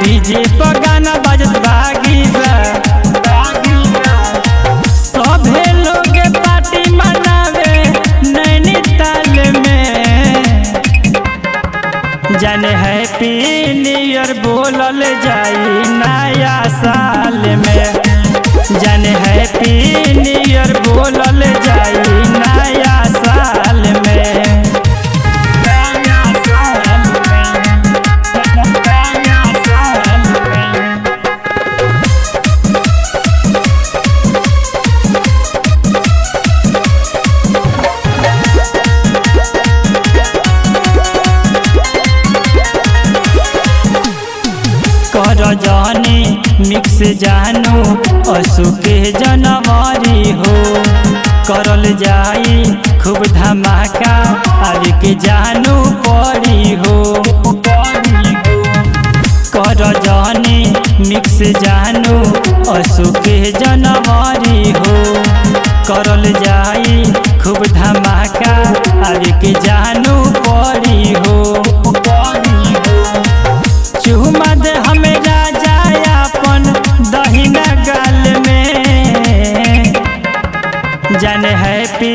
DJ पर गाना बजत भागी बा। सभे लोग पार्टी मनावे नैनीताल में। जाने हैप्पी न्यू ईयर बोलल जाई नया साल में। जाने हैप्पी न्यू ईयर बोलल जाई नया साल में। कर जानी मिक्स जानू असु के जनवरी हो। करल जाई खूब धमाका आवे के जानू पड़ी हो। कर जानी मिक्स जानू असु के जनवरी हो। करल जाई खूब धमाका आवे के जानू पड़ी हो। चुमा दे हमें राजा अपन दहिना गाल में। जाने हैप्पी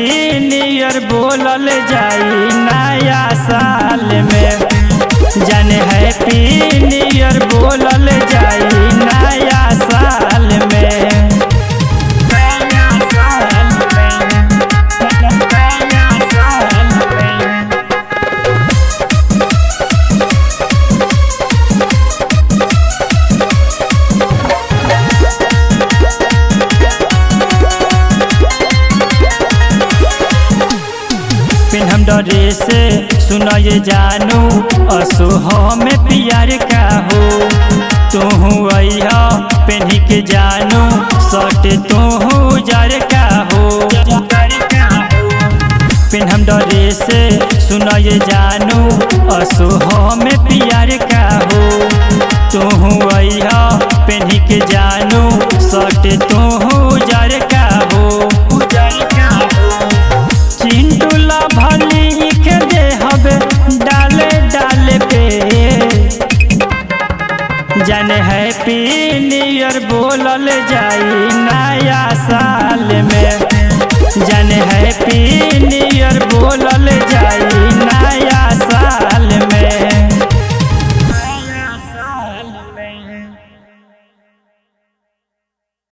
न्यू ईयर बोलल जाई नया साल में। जाने हैप्पी न्यू ईयर बोलल जाई नया साल में। हम डरे से सुनाए जानू असो हमें प्यार का हो। तू अइहा पेन्ही के जानू सट तू जर का हो। पिन हम डरे से सुनाए जानू असो हमें प्यार का हो। तू अइहा पेन्ही के जानू सट तू जर का हो। चिंटूला भली के दे हबे डाले डाले पे। जाने हैप्पी न्यू ईयर बोलल जाई नया साल में। जाने हैप्पी